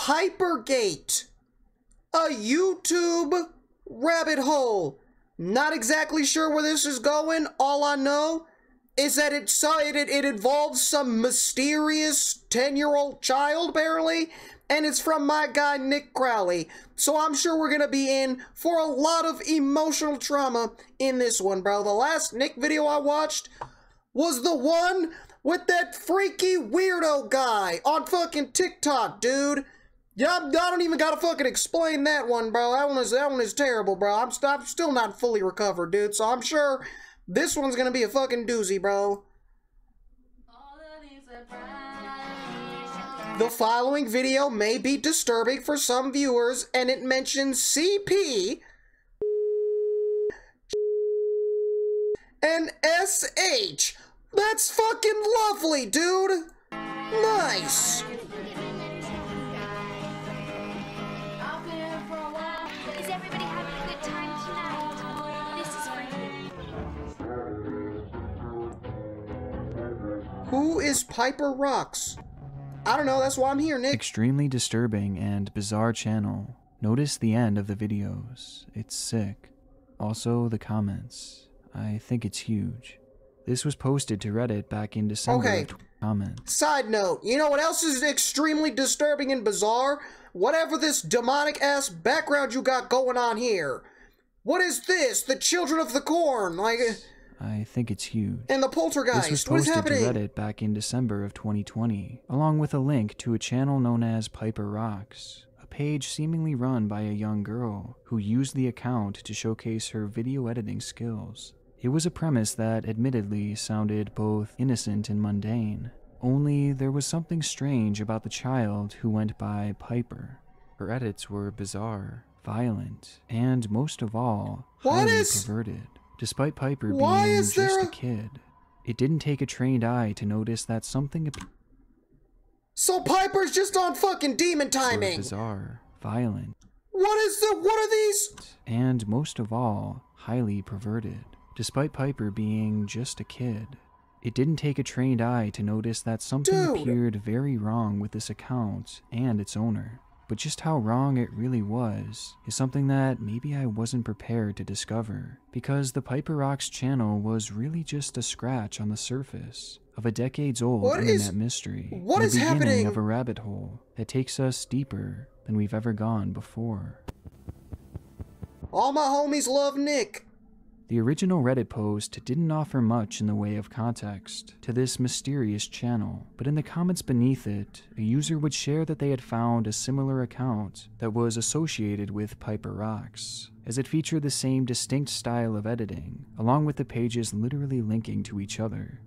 Pipergate, a YouTube rabbit hole. Not exactly sure where this is going. All I know is that it involves some mysterious 10-year-old child, apparently, and it's from my guy Nick Crowley. So I'm sure we're gonna be in for a lot of emotional trauma in this one, bro. The last Nick video I watched was the one with that freaky weirdo guy on fucking TikTok, dude. Yeah, I don't even gotta fucking explain that one, bro. That one is terrible, bro. I'm still not fully recovered, dude. So I'm sure this one's gonna be a fucking doozy, bro. The following video may be disturbing for some viewers, and it mentions CP and SH. That's fucking lovely, dude. Nice. Is everybody having a good time tonight? This is for you. Who is Piper Rocks? I don't know, that's why I'm here, Nick. Extremely disturbing and bizarre channel. Notice the end of the videos. It's sick. Also, the comments. I think it's huge. This was posted to Reddit back in December. Okay. Comments. Side note, you know what else is extremely disturbing and bizarre? Whatever this demonic-ass background you got going on here. What is this? The Children of the Corn, like... I think it's huge. And the Poltergeist. This was What is posted to happening? Reddit back in December of 2020, along with a link to a channel known as Piper Rocks, a page seemingly run by a young girl who used the account to showcase her video editing skills. It was a premise that admittedly sounded both innocent and mundane, only there was something strange about the child who went by Piper. Her edits were bizarre, violent, and most of all, highly perverted. Despite Piper being just a kid, it didn't take a trained eye to notice that something So Piper's just on fucking demon timing. Bizarre, violent. What are these? And most of all, highly perverted. Despite Piper being just a kid, it didn't take a trained eye to notice that something appeared very wrong with this account and its owner. But just how wrong it really was is something that maybe I wasn't prepared to discover, because the Piper Rocks channel was really just a scratch on the surface of a decades-old internet mystery. What is happening? The beginning of a rabbit hole that takes us deeper than we've ever gone before. All my homies love Nick. The original Reddit post didn't offer much in the way of context to this mysterious channel, but in the comments beneath it, a user would share that they had found a similar account that was associated with Piper Rocks, as it featured the same distinct style of editing, along with the pages literally linking to each other.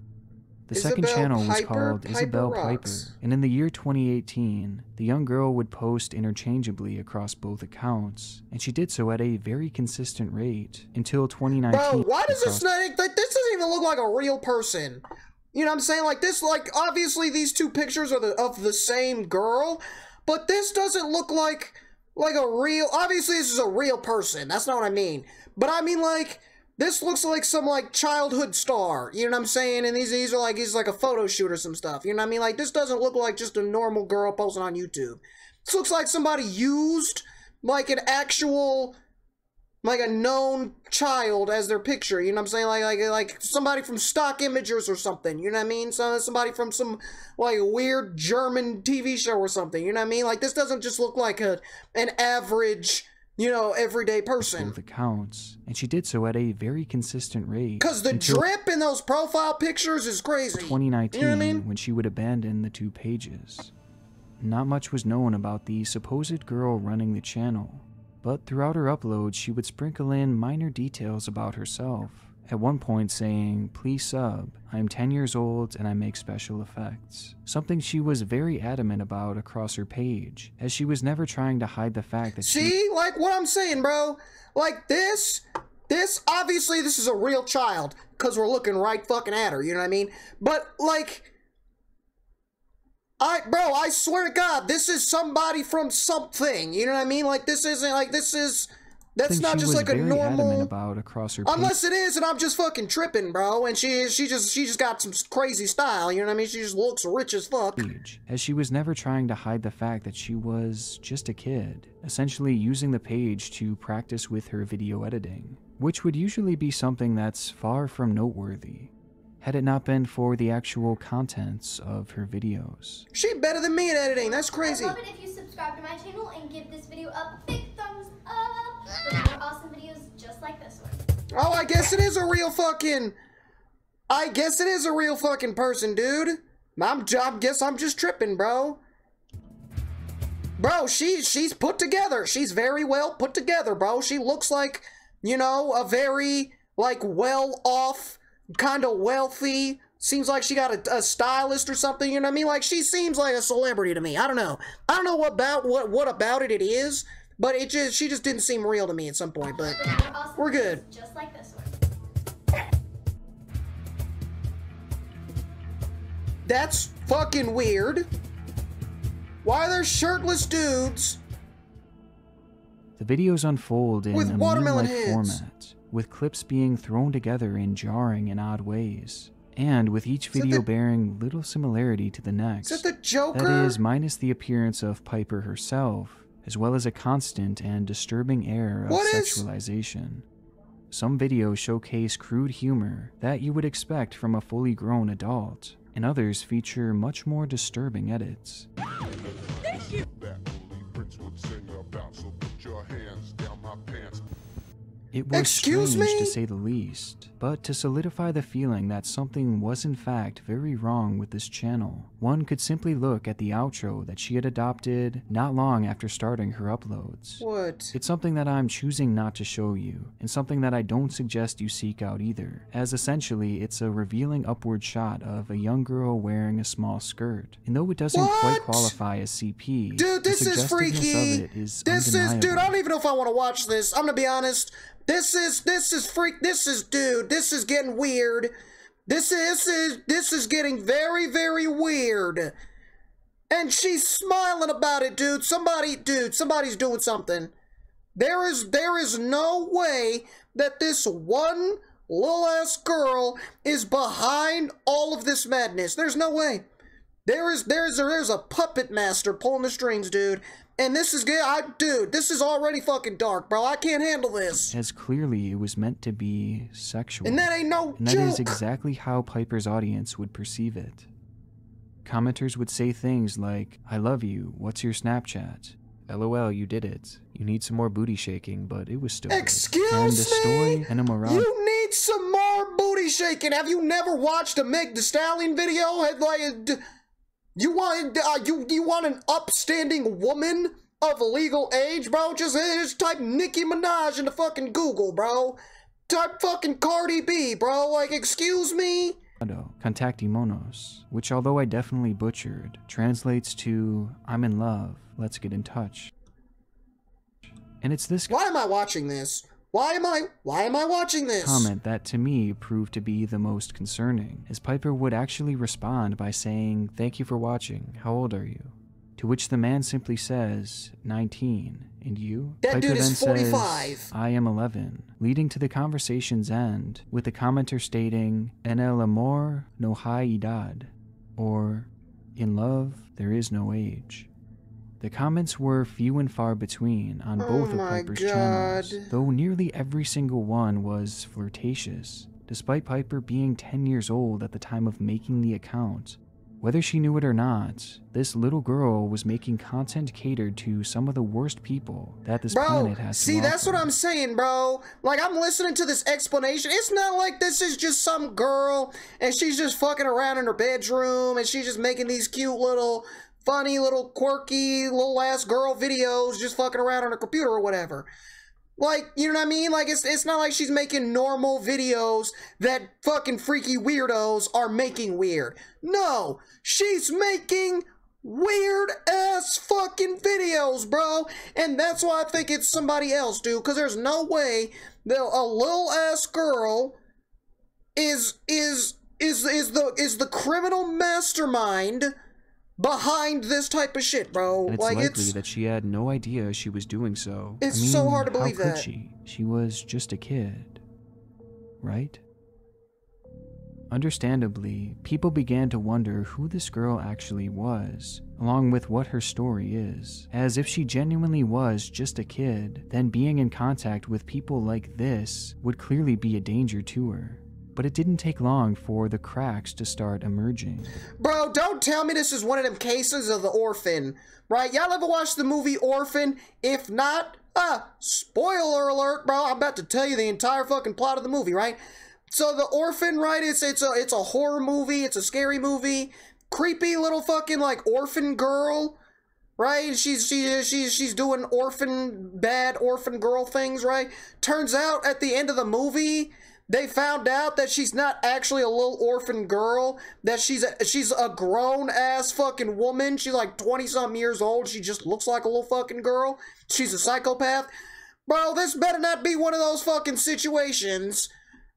The second channel was called Isabel Piper, and in the year 2018, the young girl would post interchangeably across both accounts, and she did so at a very consistent rate until 2019. Bro, why does this not, like, this doesn't even look like a real person? You know what I'm saying? Like, this, like, obviously these two pictures are of the same girl, but this doesn't look like a real, obviously this is a real person, that's not what I mean. But I mean, like, this looks like some, like, childhood star, you know what I'm saying? And these are like, he's like a photo shoot or some stuff, you know what I mean? Like, this doesn't look like just a normal girl posting on YouTube. This looks like somebody used, like, an actual, like, a known child as their picture, you know what I'm saying? Like somebody from Stock Imagers or something, you know what I mean? Somebody from some, like, weird German TV show or something, you know what I mean? Like, this doesn't just look like an average, you know, everyday person. Both accounts, and she did so at a very consistent rate. Because the drip in those profile pictures is crazy. 2019, you know what I mean? When she would abandon the two pages. Not much was known about the supposed girl running the channel, but throughout her uploads, she would sprinkle in minor details about herself. At one point saying, "Please sub, I'm 10 years old and I make special effects." Something she was very adamant about across her page, as she was never trying to hide the fact that See, like what I'm saying, bro? Like this, obviously this is a real child, because we're looking right fucking at her, you know what I mean? But, like, I swear to God, this is somebody from something, you know what I mean? Like, this isn't, like, this is That's not just like a normal. About across her unless it is, and I'm just fucking tripping, bro. And she just got some crazy style. You know what I mean? She just looks rich as fuck. As she was never trying to hide the fact that she was just a kid, essentially using the page to practice with her video editing, which would usually be something that's far from noteworthy, had it not been for the actual contents of her videos. She better than me at editing. That's crazy. I'd love it if you subscribe to my channel and give this video a big thumbs up for more awesome videos just like this one. Oh, I guess it is a real fucking. I guess it is a real fucking person, dude. Guess I'm just tripping, bro. Bro, she's put together. She's very well put together, bro. She looks like, you know, a very, like, well-off, kind of wealthy. Seems like she got a stylist or something, you know what I mean? Like, she seems like a celebrity to me. I don't know. I don't know what about it is, but she just didn't seem real to me at some point, but Awesome we're good. just like this one. That's fucking weird. Why are there shirtless dudes? The videos unfold in with a watermelon meme-like heads format, with clips being thrown together in jarring and odd ways, and with each video bearing little similarity to the next. Is that the Joker? That is, minus the appearance of Piper herself, as well as a constant and disturbing air of sexualization. Some videos showcase crude humor that you would expect from a fully grown adult, and others feature much more disturbing edits. It was strange to say the least, but to solidify the feeling that something was in fact very wrong with this channel, one could simply look at the outro that she had adopted not long after starting her uploads. What? It's something that I'm choosing not to show you, and something that I don't suggest you seek out either, as essentially it's a revealing upward shot of a young girl wearing a small skirt. And though it doesn't quite qualify as CP, dude, this is freaky. Of it is this undeniable. is, dude, I don't even know if I want to watch this. I'm gonna be honest. This is getting weird. This is getting very, very weird. And she's smiling about it, dude. Somebody's doing something. There is no way that this one little ass girl is behind all of this madness. There's no way. There's a puppet master pulling the strings, dude. And this is good. Dude, this is already fucking dark, bro. I can't handle this. As clearly it was meant to be sexual. And that ain't no joke. And that is exactly how Piper's audience would perceive it. Commenters would say things like, "I love you, what's your Snapchat? LOL, you did it. You need some more booty shaking, but it was still good." Excuse and me? the story and a morale. You need some more booty shaking. Have you never watched a Meg Thee Stallion video? You want an upstanding woman of legal age, bro? Just type Nicki Minaj into fucking Google, bro. Type fucking Cardi B, bro. Like, excuse me? Contactimonos, which although I definitely butchered, translates to "I'm in love, let's get in touch." And it's this Why am I watching this? Why am I watching this? Comment that to me proved to be the most concerning, as Piper would actually respond by saying, "Thank you for watching, how old are you?" To which the man simply says, 19, and you? That Piper dude is then 45. Says, "I am 11, leading to the conversation's end, with the commenter stating, "En el amor no hay edad," or, "In love, there is no age." The comments were few and far between on both of Piper's channels, though nearly every single one was flirtatious, despite Piper being 10 years old at the time of making the account. Whether she knew it or not, this little girl was making content catered to some of the worst people that this planet has to see, offer. that's what I'm saying, bro. Like, I'm listening to this explanation. It's not like this is just some girl and she's just fucking around in her bedroom and she's just making these cute little, funny little, quirky, little ass girl videos just fucking around on her computer or whatever. Like, you know what I mean? Like, it's not like she's making normal videos that fucking freaky weirdos are making weird. No, she's making weird-ass fucking videos, bro. And that's why I think it's somebody else, dude. Because there's no way that a little-ass girl is the criminal mastermind behind this type of shit, bro. And it's like, likely that she had no idea she was doing so. It's so hard to believe how could that. she? She was just a kid, right? Understandably, people began to wonder who this girl actually was, along with what her story is, as if she genuinely was just a kid, then being in contact with people like this would clearly be a danger to her. But it didn't take long for the cracks to start emerging. Bro, don't tell me this is one of them cases of the orphan, right? Y'all ever watched the movie Orphan? If not, spoiler alert, bro, I'm about to tell you the entire fucking plot of the movie, right? So the Orphan, right, it's a horror movie, it's a scary movie, creepy little fucking, like, orphan girl, right? She's doing bad orphan girl things, right? Turns out, at the end of the movie, they found out that she's not actually a little orphan girl, that she's a grown-ass fucking woman. She's like 20-something years old. She just looks like a little fucking girl. She's a psychopath. Bro, this better not be one of those fucking situations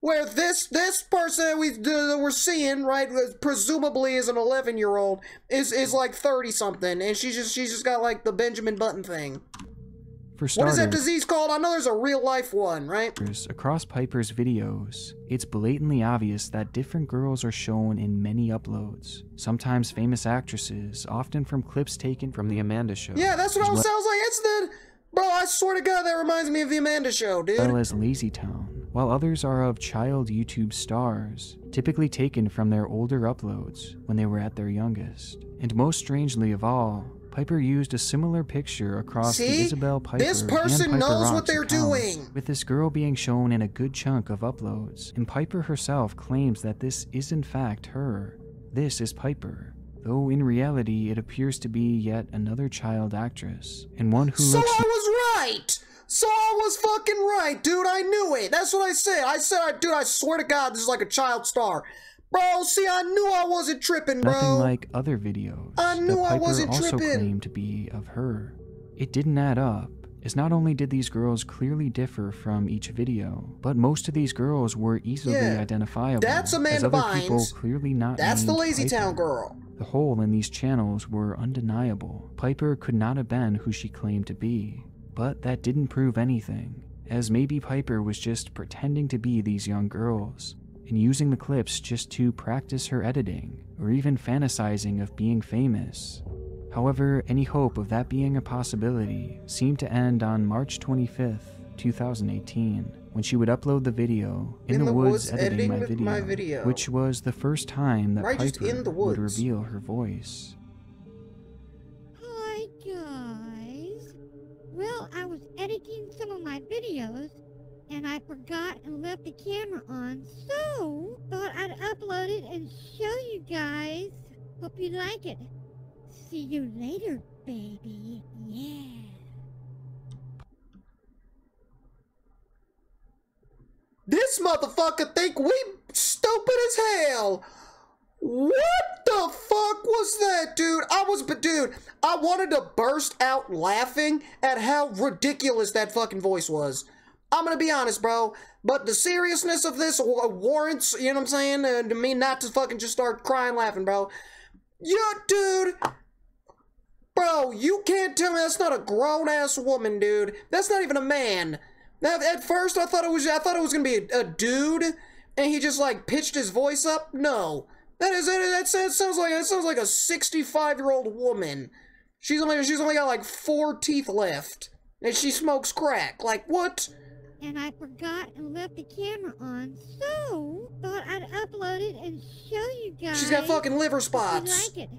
where this person that we're seeing, right, presumably is an 11-year-old, is like 30-something, and she's just got like the Benjamin Button thing. For starters, what is that disease called? I know there's a real-life one, right? Across Piper's videos, it's blatantly obvious that different girls are shown in many uploads. Sometimes famous actresses, often from clips taken from The Amanda Show. Yeah, that's what I sounds like. It's the... Bro, I swear to God, that reminds me of The Amanda Show, dude. As well as Lazy Town, while others are of child YouTube stars, typically taken from their older uploads when they were at their youngest. And most strangely of all, Piper used a similar picture across the Isabel Piper this person and Piper knows Rocks what they're accounts, doing. with this girl being shown in a good chunk of uploads, and Piper herself claims that this is in fact her. This is Piper, though in reality it appears to be yet another child actress, and one who So looks— I was right! So I was fucking right, dude, I knew it! That's what I said! Dude, I swear to God, this is like a child star. Bro, see, I knew I wasn't tripping, bro. nothing like other videos I knew that I Piper wasn't also tripping. claimed to be of her. It didn't add up, as not only did these girls clearly differ from each video, but most of these girls were easily identifiable. That's as Amanda other people Bynes. clearly not That's the named Lazy Piper. Town girl. The hole in these channels were undeniable. Piper could not have been who she claimed to be, but that didn't prove anything, as maybe Piper was just pretending to be these young girls, and using the clips just to practice her editing, or even fantasizing of being famous. However, any hope of that being a possibility seemed to end on March 25th, 2018, when she would upload the video, In the Woods Editing My Video, which was the first time that Piper would reveal her voice. Hi guys. Well, I was editing some of my videos, and I forgot and left the camera on, so thought I'd upload it and show you guys. Hope you like it. See you later, baby. Yeah. This motherfucker think we stupid as hell. What the fuck was that, dude? I wanted to burst out laughing at how ridiculous that fucking voice was. I'm gonna be honest, bro, but the seriousness of this warrants, you know what I'm saying, to me not to fucking just start crying laughing, bro. Yeah, dude. Bro, you can't tell me that's not a grown-ass woman, dude. That's not even a man. At first, I thought it was gonna be a dude, and he just like pitched his voice up. No, that sounds like a 65-year-old woman. She's only got like 4 teeth left, and she smokes crack. Like what? And I forgot and left the camera on, so thought I'd upload it and show you guys. She's got fucking liver spots. Hope you like it.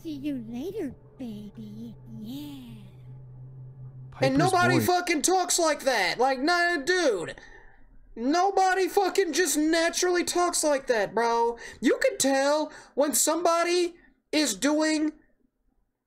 See you later, baby. Yeah. Piper's And nobody voice fucking talks like that. Like, nah, dude. Nobody fucking just naturally talks like that, bro. You can tell when somebody is doing,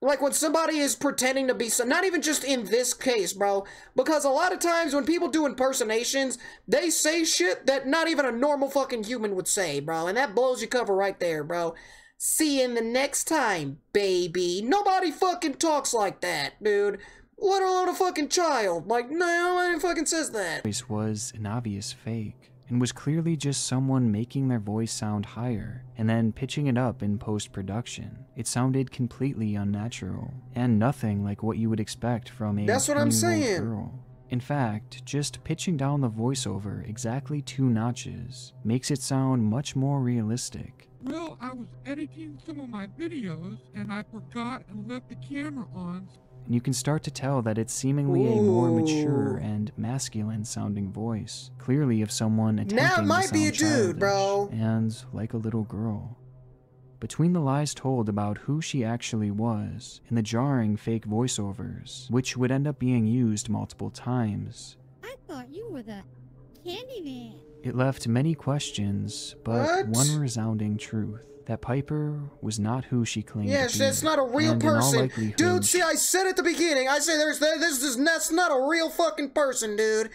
like, when somebody is pretending to be, not even just in this case, bro, because a lot of times when people do impersonations, they say shit that not even a normal fucking human would say, bro, and that blows your cover right there, bro. See you in the next time, baby. Nobody fucking talks like that, dude. Let alone a fucking child. Like, no, nobody fucking says that. voice was an obvious fake, and was clearly just someone making their voice sound higher and then pitching it up in post-production. It sounded completely unnatural and nothing like what you would expect from a That's what I'm 20-year-old saying. girl. In fact, just pitching down the voiceover exactly 2 notches makes it sound much more realistic. Well, I was editing some of my videos and I forgot and left the camera on. And you can start to tell that it's seemingly a more mature Ooh. and masculine sounding voice, clearly of someone attempting Now it to might be a sound dude, bro. childish and like a little girl. Between the lies told about who she actually was and the jarring fake voiceovers, which would end up being used multiple times, I thought you were the Candyman. it left many questions, but What? one resounding truth. That Piper was not who she claimed Yeah, to be. that's not a real and in all person. likelihood, Dude, see, I said at the beginning, I said that's not a real fucking person, dude.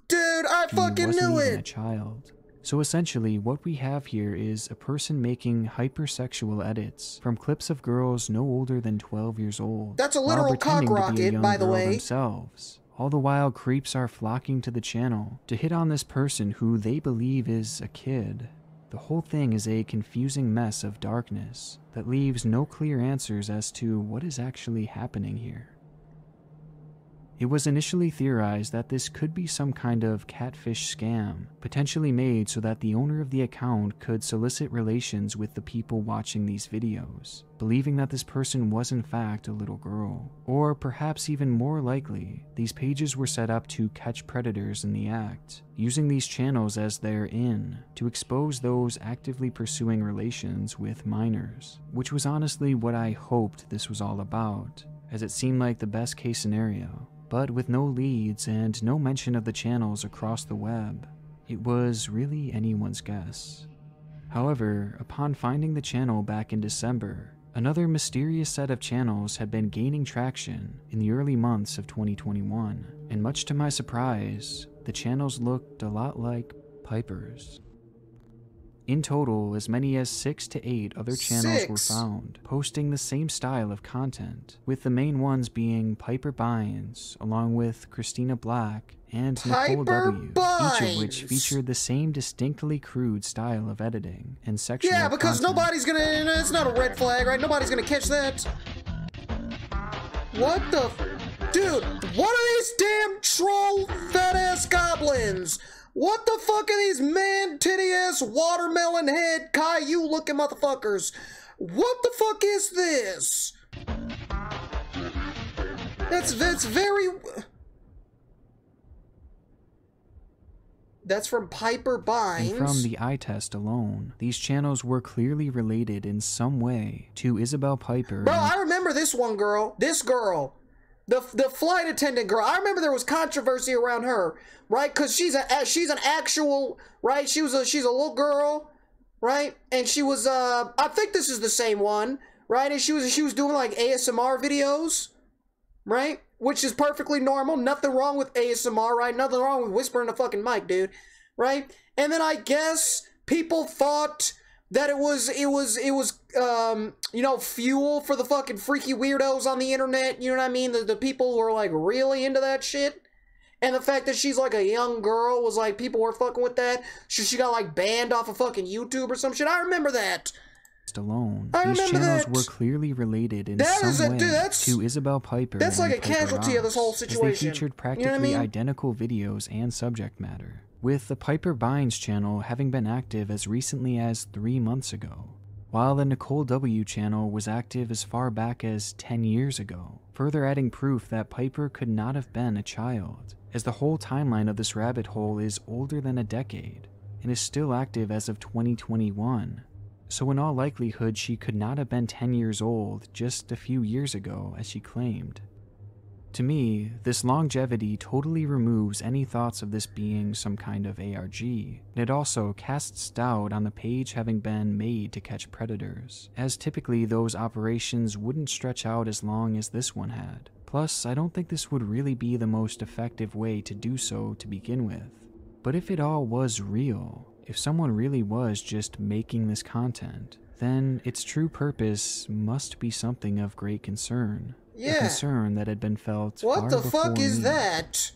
Dude, I she fucking wasn't knew even a it. child. So essentially, what we have here is a person making hypersexual edits from clips of girls no older than 12 years old. That's a while literal pretending cock to be a rocket, young by the girl way. themselves. All the while, creeps are flocking to the channel to hit on this person who they believe is a kid. The whole thing is a confusing mess of darkness that leaves no clear answers as to what is actually happening here. It was initially theorized that this could be some kind of catfish scam, potentially made so that the owner of the account could solicit relations with the people watching these videos, believing that this person was in fact a little girl. Or perhaps even more likely, these pages were set up to catch predators in the act, using these channels as their in to expose those actively pursuing relations with minors, which was honestly what I hoped this was all about, as it seemed like the best case scenario. But with no leads and no mention of the channels across the web, it was really anyone's guess. However, upon finding the channel back in December, another mysterious set of channels had been gaining traction in the early months of 2021, and much to my surprise, the channels looked a lot like Piper's. In total, as many as 6 to 8 other channels were 6? found, posting the same style of content, with the main ones being Piper Bynes, along with Christina Black and Nicole Piper W, each of which Bynes. featured the same distinctly crude style of editing and sexual Yeah, because content. nobody's gonna, it's not a red flag, right? Nobody's gonna catch that. What the, dude, what are these damn troll fat ass goblins? What the fuck are these man titty ass watermelon head Caillou looking motherfuckers? What the fuck is this? That's very... That's from Piper Bynes. And from the eye test alone, these channels were clearly related in some way to Isabel Piper. Bro, and I remember this one girl. This girl. The flight attendant girl. I remember there was controversy around her, right? Because she's an actual, right? She's a little girl, right? And she was I think this is the same one, right? And she was doing like ASMR videos, right? Which is perfectly normal. Nothing wrong with ASMR, right? Nothing wrong with whispering a fucking mic, dude, right? And then I guess people thought that it was you know, fuel for the fucking freaky weirdos on the internet, you know what I mean? The people who are like really into that shit. And the fact that she's like a young girl was like, people were fucking with that. She got like banned off of fucking YouTube or some shit. I remember that. alone, I these remember channels that. were clearly related in That some is a- way dude, that's- to Isabel Piper. that's and like a Piper casualty of this whole Rocks, as situation. They featured You practically know what I mean? identical videos and subject matter, with the Piper Bynes channel having been active as recently as 3 months ago, while the Nicole W channel was active as far back as 10 years ago, further adding proof that Piper could not have been a child, as the whole timeline of this rabbit hole is older than a decade, and is still active as of 2021. So in all likelihood, she could not have been 10 years old just a few years ago, as she claimed. To me, this longevity totally removes any thoughts of this being some kind of ARG, and it also casts doubt on the page having been made to catch predators, as typically those operations wouldn't stretch out as long as this one had. Plus, I don't think this would really be the most effective way to do so to begin with. But if it all was real, if someone really was just making this content, then its true purpose must be something of great concern. A Yeah. concern that had been felt What far the before fuck is me. that?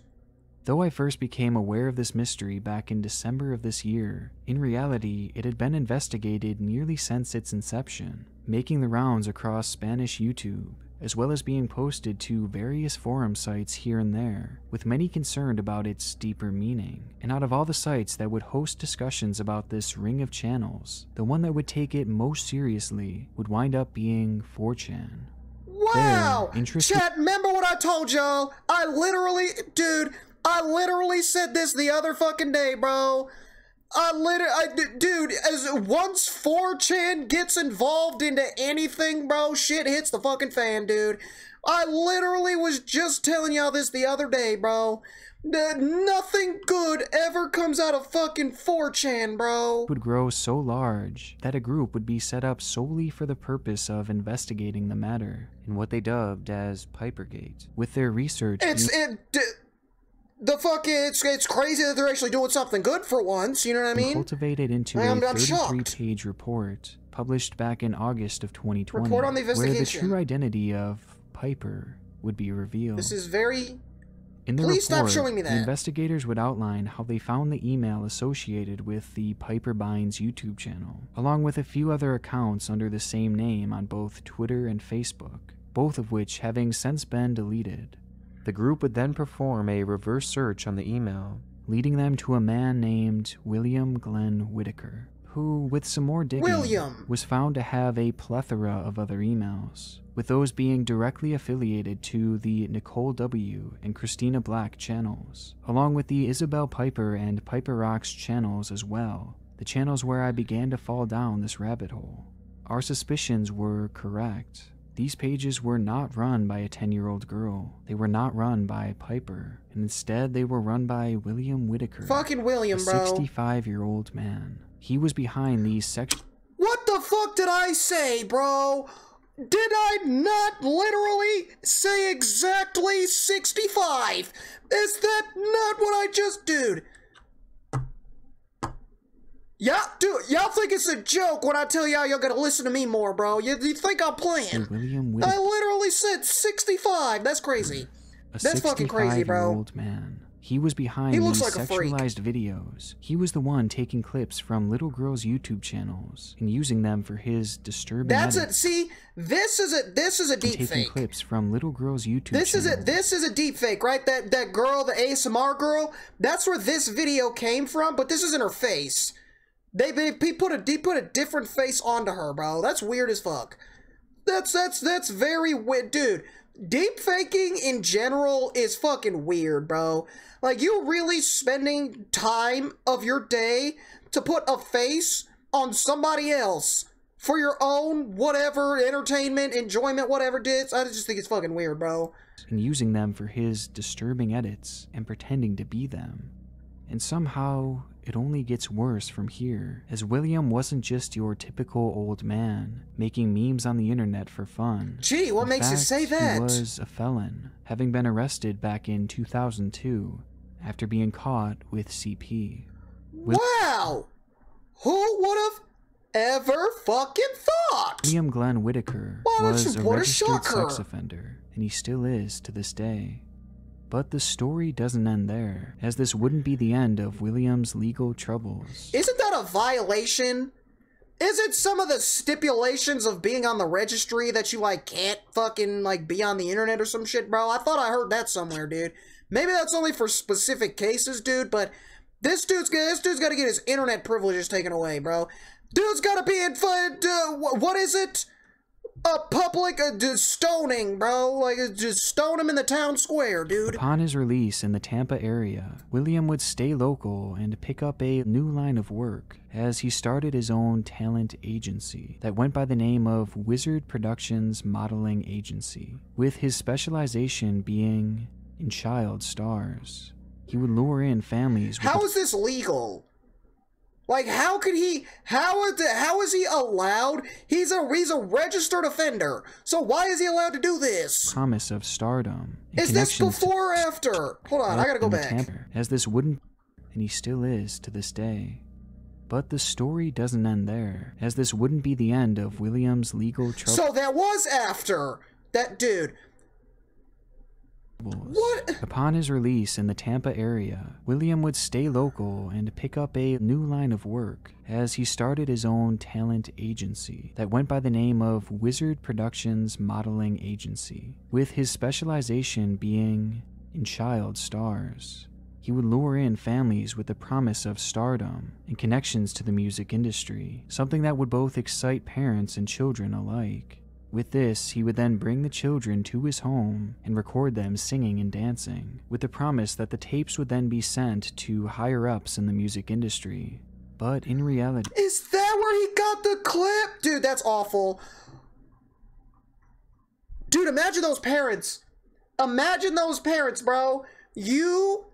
Though I first became aware of this mystery back in December of this year, in reality, it had been investigated nearly since its inception, making the rounds across Spanish YouTube, as well as being posted to various forum sites here and there, with many concerned about its deeper meaning. And out of all the sites that would host discussions about this ring of channels, the one that would take it most seriously would wind up being 4chan. Wow! Chat, remember what I told y'all? I literally said this the other fucking day, bro. Dude, as once 4chan gets involved into anything, bro, shit hits the fucking fan, dude. I literally was just telling y'all this the other day, bro. Nothing good ever comes out of fucking 4chan, bro. Would grow so large that a group would be set up solely for the purpose of investigating the matter in what they dubbed as Pipergate. With their research, it's crazy that they're actually doing something good for once, you know what I mean? Cultivated into a 33-page report published back in August of 2020, report on the investigation, where the true identity of Piper would be revealed. This is very... In the Please report, stop showing me that. The investigators would outline how they found the email associated with the Piper Binds YouTube channel, along with a few other accounts under the same name on both Twitter and Facebook, both of which having since been deleted. The group would then perform a reverse search on the email, leading them to a man named William Glenn Whitaker, who, with some more digging, was found to have a plethora of other emails, with those being directly affiliated to the Nicole W. and Christina Black channels, along with the Isabel Piper and Piper Rocks channels as well, the channels where I began to fall down this rabbit hole. Our suspicions were correct. These pages were not run by a 10-year-old girl. They were not run by Piper, and instead they were run by William Whitaker. Fucking William, bro. A 65-year-old man. He was behind these sexual... What the fuck did I say, bro? Did I not literally say exactly 65? Is that not what I just did? Yeah, dude, y'all think it's a joke when I tell y'all gonna listen to me more, bro. You think I'm playing? I literally said 65. That's crazy. That's fucking crazy, bro. Old man. He was behind these sexualized videos. He was the one taking clips from little girls' YouTube channels and using them for his disturbing edits. See, this is a deep fake. Taking clips from little girls' YouTube channels. This is a deep fake, right? That girl, the ASMR girl, that's where this video came from, but this isn't her face. They put a different face onto her, bro. That's weird as fuck. That's very weird, dude. Deep faking in general is fucking weird, bro. Like, you really spending time of your day to put a face on somebody else for your own whatever entertainment, enjoyment, whatever it is. I just think it's fucking weird, bro. And using them for his disturbing edits and pretending to be them. And somehow, it only gets worse from here, as William wasn't just your typical old man, making memes on the internet for fun. Gee, what makes you say that? He was a felon, having been arrested back in 2002, after being caught with CP. Wow! Who would have ever fucking thought? William Glenn Whitaker was a registered sex offender, and he still is to this day. But the story doesn't end there, as this wouldn't be the end of William's legal troubles. Isn't that a violation? Isn't some of the stipulations of being on the registry that you, like, can't fucking, like, be on the internet or some shit, bro? I thought I heard that somewhere, dude. Maybe that's only for specific cases, dude, but this dude's gotta get his internet privileges taken away, bro. Dude's gotta be in, what is it? A public stoning, bro. Like, just stone him in the town square, dude. Upon his release in the Tampa area, William would stay local and pick up a new line of work, as he started his own talent agency that went by the name of Wizard Productions Modeling Agency, with his specialization being in child stars. He would lure in families with... How is this legal? Like, how is he allowed? He's a registered offender. So why is he allowed to do this? Promise of stardom. Is this before or after? Hold on, I gotta go back. As this wouldn't, and he still is to this day. But the story doesn't end there, as this wouldn't be the end of William's legal troubles. So that was after that dude. What Upon his release in the Tampa area, William would stay local and pick up a new line of work as he started his own talent agency that went by the name of Wizard Productions Modeling Agency, with his specialization being in child stars. He would lure in families with the promise of stardom and connections to the music industry, something that would both excite parents and children alike. With this, he would then bring the children to his home and record them singing and dancing, with the promise that the tapes would then be sent to higher-ups in the music industry. But in reality... Is that where he got the clip? Dude, that's awful. Dude, imagine those parents. Imagine those parents, bro. You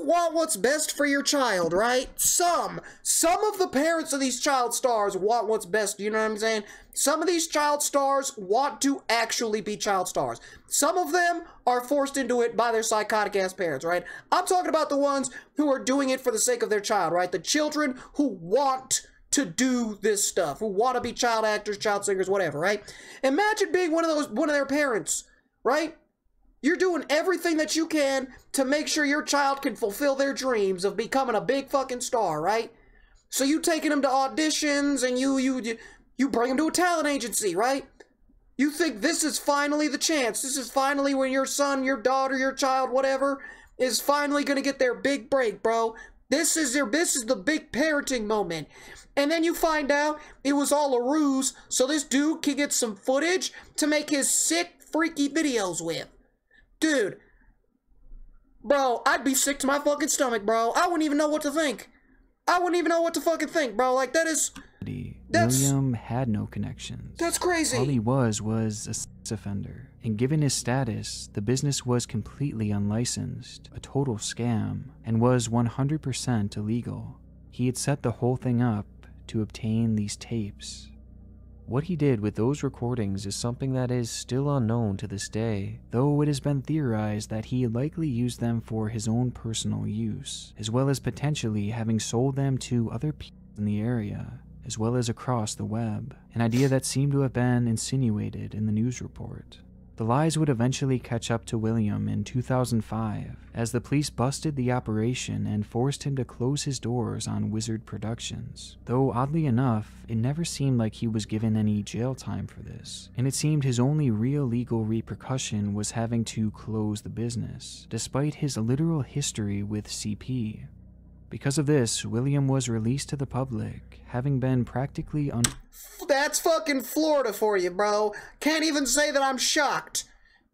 want what's best for your child, right? Some of the parents of these child stars want what's best, you know what I'm saying? Some of these child stars want to actually be child stars. Some of them are forced into it by their psychotic ass parents, right? I'm talking about the ones who are doing it for the sake of their child, right? The children who want to do this stuff, who want to be child actors, child singers, whatever, right? Imagine being one of their parents, right? You're doing everything that you can to make sure your child can fulfill their dreams of becoming a big fucking star, right? So you taking them to auditions and you bring them to a talent agency, right? You think this is finally the chance. This is finally when your son, your daughter, your child, whatever, is finally gonna get their big break, bro. This is the big parenting moment. And then you find out it was all a ruse so this dude can get some footage to make his sick, freaky videos with. Dude, bro, I'd be sick to my fucking stomach, bro. I wouldn't even know what to think. I wouldn't even know what to fucking think, bro. Like, that's... William had no connections. That's crazy. All he was a sex offender. And given his status, the business was completely unlicensed, a total scam, and was 100% illegal. He had set the whole thing up to obtain these tapes. What he did with those recordings is something that is still unknown to this day, though it has been theorized that he likely used them for his own personal use, as well as potentially having sold them to other people in the area, as well as across the web, an idea that seemed to have been insinuated in the news report. The lies would eventually catch up to William in 2005, as the police busted the operation and forced him to close his doors on Wizard Productions. Though oddly enough, it never seemed like he was given any jail time for this, and it seemed his only real legal repercussion was having to close the business, despite his literal history with CP. Because of this, William was released to the public, having been practically That's fucking Florida for you, bro. Can't even say that I'm shocked.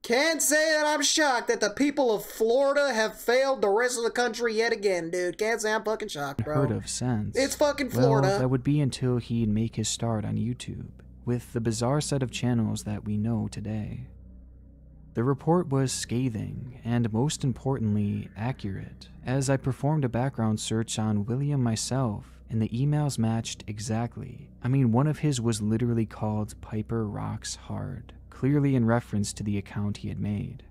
Can't say that I'm shocked that the people of Florida have failed the rest of the country yet again, dude. Can't say I'm fucking shocked, bro. Heard of since. It's fucking Florida. Well, that would be until he'd make his start on YouTube, with the bizarre set of channels that we know today. The report was scathing, and most importantly, accurate, as I performed a background search on William myself, and the emails matched exactly. I mean, one of his was literally called Piper Rocks Hard, clearly in reference to the account he had made.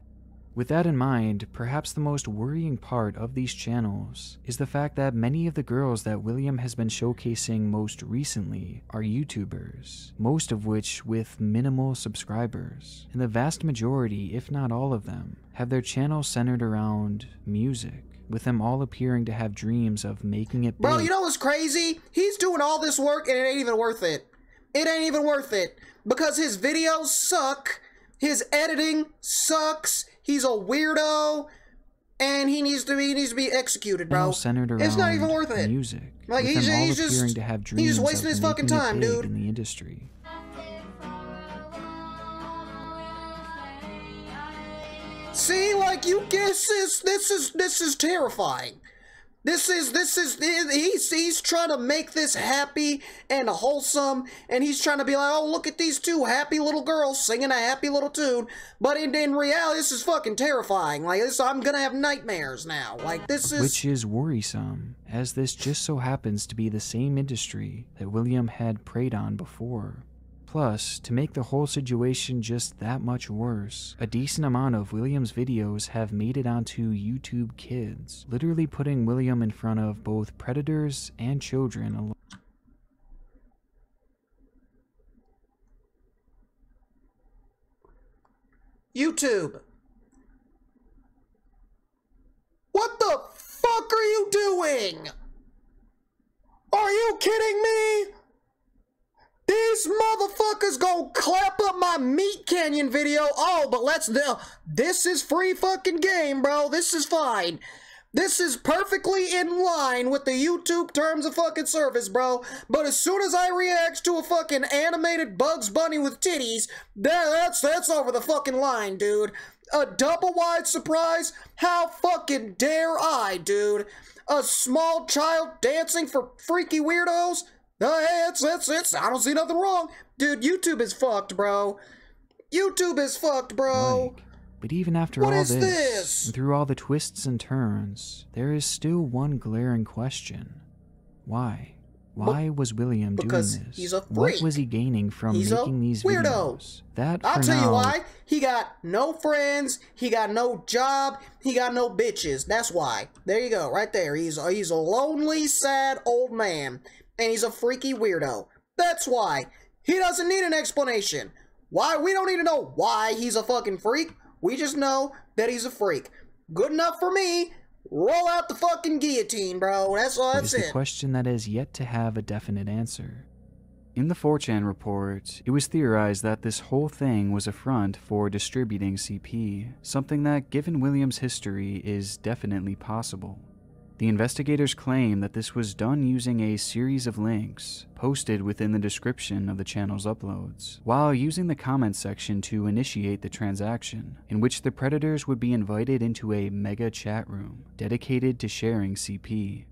With that in mind, perhaps the most worrying part of these channels is the fact that many of the girls that William has been showcasing most recently are YouTubers, most of which with minimal subscribers, and the vast majority, if not all of them, have their channels centered around music, with them all appearing to have dreams of making it big. Bro, you know what's crazy? He's doing all this work and it ain't even worth it. It ain't even worth it, because his videos suck, his editing sucks, he's a weirdo, and he needs to be executed, bro. Centered around it's not even worth it. Music, like with he's them all just appearing to have dreams he's just wasting of his fucking making it time, big dude. in the industry. See, like, you guess this is terrifying. He's trying to make this happy and wholesome, and he's trying to be like, oh, look at these two happy little girls singing a happy little tune, but in reality, this is fucking terrifying. Like, I'm gonna have nightmares now. Like, this is... Which is worrisome, as this just so happens to be the same industry that William had preyed on before. Plus, to make the whole situation just that much worse, a decent amount of William's videos have made it onto YouTube Kids, literally putting William in front of both predators and children alike. YouTube. doing? Are you kidding me? These motherfuckers gon' clap up my Meat Canyon video. Oh, but this is free fucking game, bro. This is fine. This is perfectly in line with the YouTube terms of fucking service, bro. But as soon as I react to a fucking animated Bugs Bunny with titties, that's over the fucking line, dude. A double wide surprise? How fucking dare I, dude? A small child dancing for freaky weirdos? It's, I don't see nothing wrong. Dude, YouTube is fucked, bro. YouTube is fucked, bro. Mike, but even after all this, and through all the twists and turns, there is still one glaring question. Why? Why was William doing this? Because he's a freak. What was he gaining from making these videos? I'll tell you why. He got no friends, he got no job, he got no bitches. That's why. There you go, right there. He's a lonely, sad old man, and he's a freaky weirdo. That's why. He doesn't need an explanation. Why? We don't need to know why he's a fucking freak. We just know that he's a freak. Good enough for me. Roll out the fucking guillotine, bro. That's all. That's it. It is the question that has yet to have a definite answer. In the 4chan report, it was theorized that this whole thing was a front for distributing CP, something that, given William's history, is definitely possible. The investigators claim that this was done using a series of links posted within the description of the channel's uploads, while using the comment section to initiate the transaction, in which the predators would be invited into a mega chat room dedicated to sharing CP.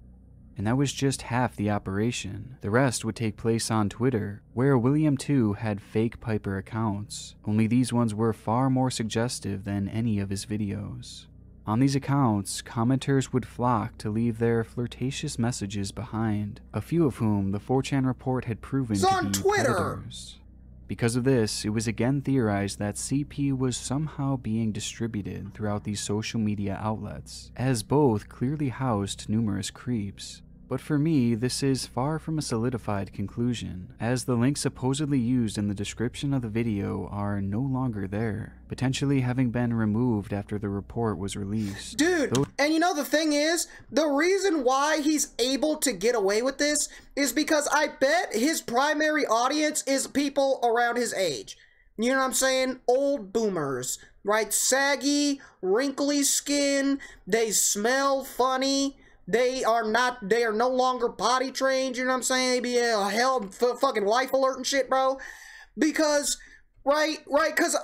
And that was just half the operation. The rest would take place on Twitter, where William too had fake Piper accounts, only these ones were far more suggestive than any of his videos. On these accounts, commenters would flock to leave their flirtatious messages behind, a few of whom the 4chan report had proven to be predators. Because of this, it was again theorized that CP was somehow being distributed throughout these social media outlets, as both clearly housed numerous creeps. But for me, this is far from a solidified conclusion, as the links supposedly used in the description of the video are no longer there, potentially having been removed after the report was released. Dude, and you know the thing is, the reason why he's able to get away with this is because I bet his primary audience is people around his age. You know what I'm saying? Old boomers, right? Saggy, wrinkly skin, they smell funny. They are no longer potty trained, you know what I'm saying? They be held fucking life alert and shit, bro. Because, because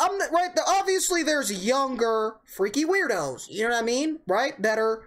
obviously there's younger freaky weirdos, you know what I mean? Right? That are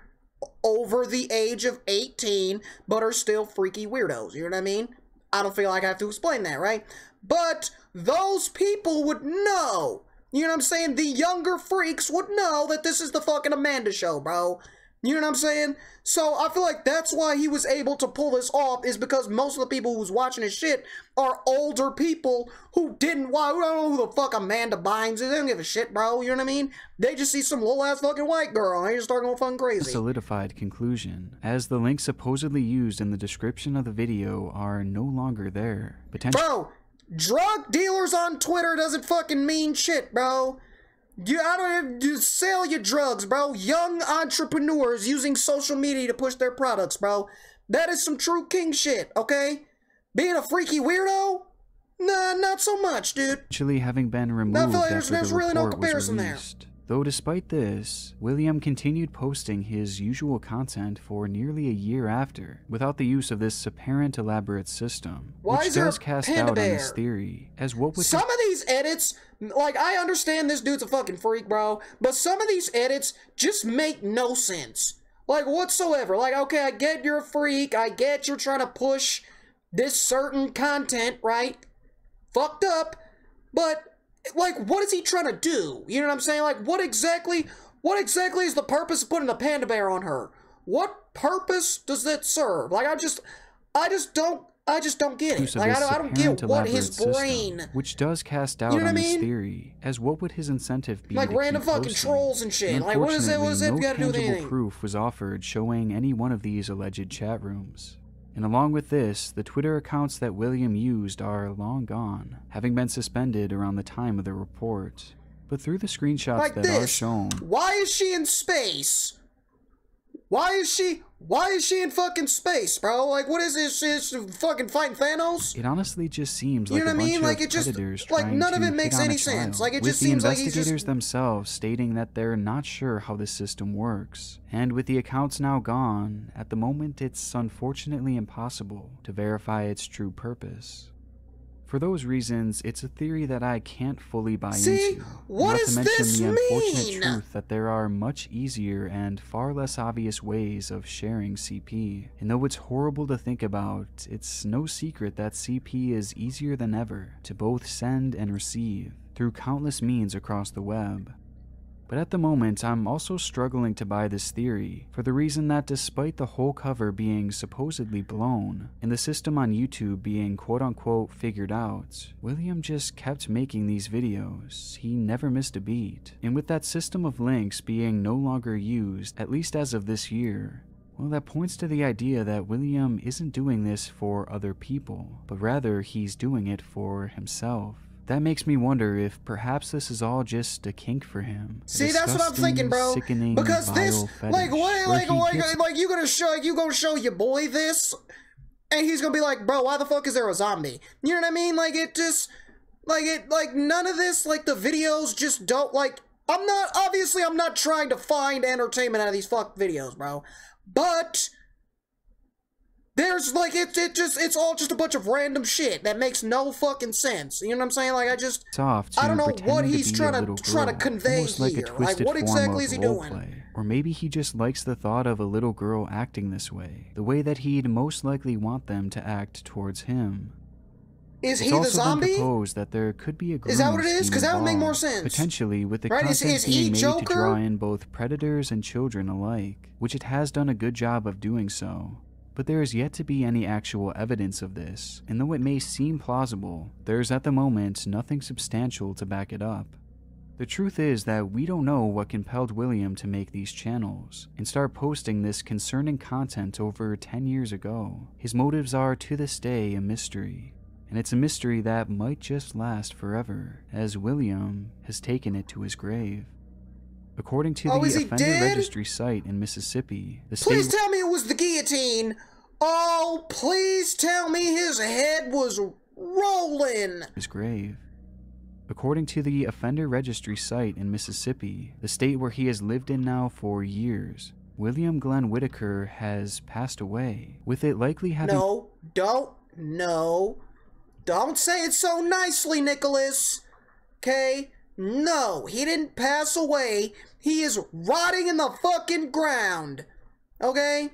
over the age of 18, but are still freaky weirdos, you know what I mean? I don't feel like I have to explain that, right? But those people would know, you know what I'm saying? The younger freaks would know that this is the fucking Amanda show, bro. You know what I'm saying? So I feel like that's why he was able to pull this off, is because most of the people who's watching his shit are older people who don't know who the fuck Amanda Bynes is. They don't give a shit, bro. You know what I mean? They just see some little ass fucking white girl and they just start going fucking crazy. A solidified conclusion, as the links supposedly used in the description of the video are no longer there. Bro, drug dealers on Twitter doesn't fucking mean shit, bro. You sell your drugs, bro. Young entrepreneurs using social media to push their products, bro. That is some true king shit, okay? Being a freaky weirdo? Nah, not so much, dude. Actually having been removed after the report was released. Though despite this, William continued posting his usual content for nearly a year after, without the use of this apparent elaborate system, which does cast doubt on this theory, as what would some of these edits, like, I understand this dude's a fucking freak, bro, but some of these edits just make no sense. Like, whatsoever. Like, okay, I get you're a freak, I get you're trying to push this certain content, right? Fucked up, but like, what is he trying to do? You know what I'm saying? Like, what exactly is the purpose of putting a panda bear on her? What purpose does that serve? Like, I just don't get it. Like, I don't get what his brain system, which does cast doubt on this theory, as what would his incentive be? Like random fucking trolls and shit. Like, what is it got to do with anything? No tangible proof was offered showing any one of these alleged chat rooms. And along with this, the Twitter accounts that William used are long gone, having been suspended around the time of the report. But through the screenshots that are shown... Why is she in space? Why is she Why is she in fucking space, bro? Like, what is this? She's fucking fighting Thanos? It honestly just seems like You know what I mean? Like, of it just, predators like, trying none of to it makes hit on any a sense. child, Like, it with just the seems like he's investigators just... themselves stating that they're not sure how the system works. And with the accounts now gone, at the moment it's unfortunately impossible to verify its true purpose. For those reasons, it's a theory that I can't fully buy into. What does this the unfortunate mean? truth that there are much easier and far less obvious ways of sharing CP. And though it's horrible to think about, it's no secret that CP is easier than ever to both send and receive through countless means across the web. But at the moment, I'm also struggling to buy this theory for the reason that despite the whole cover being supposedly blown, and the system on YouTube being quote-unquote figured out, William just kept making these videos. He never missed a beat. And with that system of links being no longer used, at least as of this year, well, that points to the idea that William isn't doing this for other people, but rather he's doing it for himself. That makes me wonder if perhaps this is all just a kink for him. See, that's what I'm thinking, bro. Because this, like, you gonna show your boy this, and he's gonna be like, bro, why the fuck is there a zombie? You know what I mean? Like, it just, like none of this, like, the videos just don't, like, I'm not trying to find entertainment out of these fuck videos, bro. But there's, like, it's all just a bunch of random shit that makes no fucking sense. You know what I'm saying? Like, I don't know what he's trying to convey here. Like, what exactly is he doing? Or maybe he just likes the thought of a little girl acting this way, the way that he'd most likely want them to act towards him. Is he the zombie? It's also been proposed that there could be a grooming Is that what it is? Because that would make more scheme sense. Potentially, with the right? content Is being he made Joker? to draw in both predators and children alike, which it has done a good job of doing so. But there is yet to be any actual evidence of this, and though it may seem plausible, there is at the moment nothing substantial to back it up. The truth is that we don't know what compelled William to make these channels and start posting this concerning content over 10 years ago. His motives are to this day a mystery, and it's a mystery that might just last forever, as William has taken it to his grave. According to the offender registry site in Mississippi, the state— Please tell me it was the guillotine! Oh, please tell me his head was rolling! His grave. According to the offender registry site in Mississippi, the state where he has lived in now for years, William Glenn Whitaker has passed away, with it likely having— Don't say it so nicely, Nicholas. Okay? No, he didn't pass away. He is rotting in the fucking ground. Okay?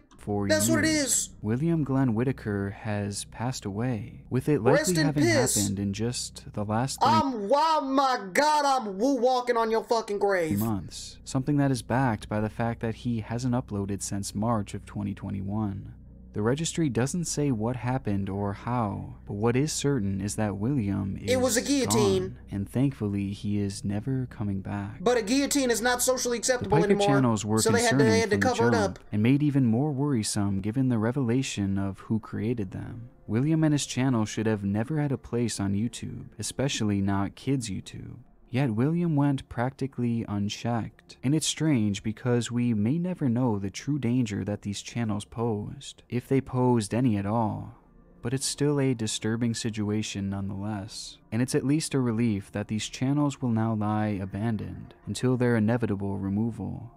That's what it is. William Glenn Whitaker has passed away, with it likely having happened in just the last 3 wow, my God, I'm woo-walking on your fucking grave. months. Something that is backed by the fact that he hasn't uploaded since March of 2021. The registry doesn't say what happened or how, but what is certain is that William is It was a guillotine. gone, and thankfully he is never coming back. But a guillotine is not socially acceptable the Piper anymore, channels were so they had to cover it up. And made even more worrisome given the revelation of who created them. William and his channel should have never had a place on YouTube, especially not kids' YouTube. Yet William went practically unchecked, and it's strange because we may never know the true danger that these channels posed, if they posed any at all. But it's still a disturbing situation nonetheless, and it's at least a relief that these channels will now lie abandoned until their inevitable removal.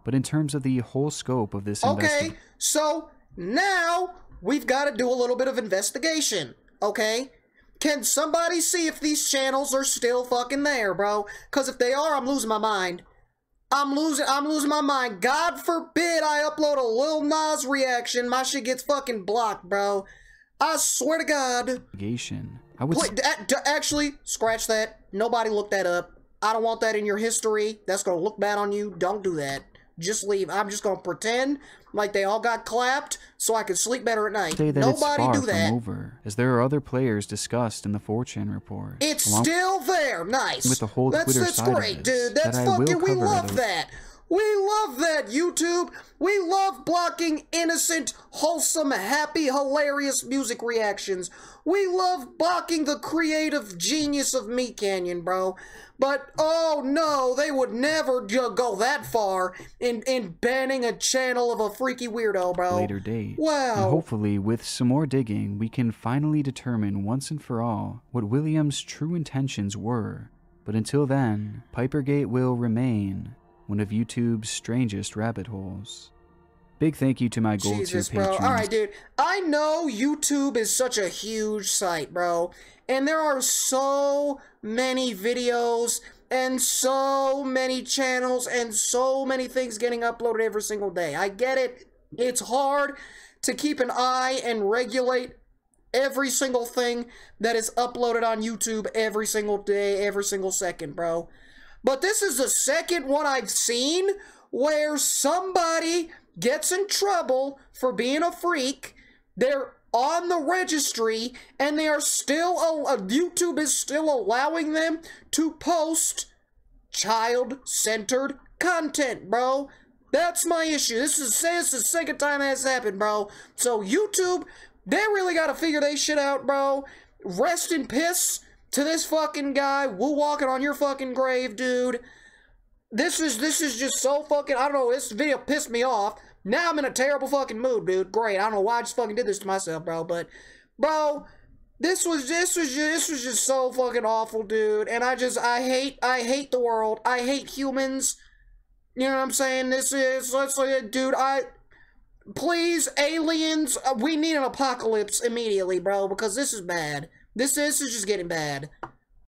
But in terms of the whole scope of this Okay, so now we've got to do a little bit of investigation, okay? Can somebody see if these channels are still fucking there, bro? Because if they are, I'm losing my mind. I'm losing my mind. God forbid I upload a Lil Nas reaction. My shit gets fucking blocked, bro. I swear to God. Actually, scratch that. Nobody look that up. I don't want that in your history. That's gonna look bad on you. Don't do that. Just leave. I'm just gonna pretend like they all got clapped so I can sleep better at night. Nobody do that. Over, as there are other players discussed in the 4chan report. It's still there. Nice. With the whole Twitter that's side great, of this, dude. That's fucking, we love that. We love that, YouTube. We love blocking innocent, wholesome, happy, hilarious music reactions. We love blocking the creative genius of Meat Canyon, bro. But, oh no, they would never go that far in banning a channel of a freaky weirdo, bro. Later date. Wow. And hopefully, with some more digging, we can finally determine once and for all what William's true intentions were. But until then, Pipergate will remain one of YouTube's strangest rabbit holes. Big thank you to my gold tier Jesus, bro. patrons. Alright, dude. I know YouTube is such a huge site, bro. And there are so many videos and so many channels and so many things getting uploaded every single day. I get it. It's hard to keep an eye and regulate every single thing that is uploaded on YouTube every single day, every single second, bro. But this is the second one I've seen where somebody gets in trouble for being a freak. They're on the registry, and they are still, YouTube is still allowing them to post child-centered content, bro. That's my issue. This is the second time that's happened, bro. So YouTube, they really gotta figure they shit out, bro. Rest in piss to this fucking guy woo walking on your fucking grave, dude. This is just so fucking, I don't know, this video pissed me off. Now I'm in a terrible fucking mood, dude. Great. I don't know why I just fucking did this to myself, bro. But, bro, this was just so fucking awful, dude. And I hate the world. I hate humans. You know what I'm saying? Dude, please, aliens, we need an apocalypse immediately, bro, because this is bad. This is just getting bad.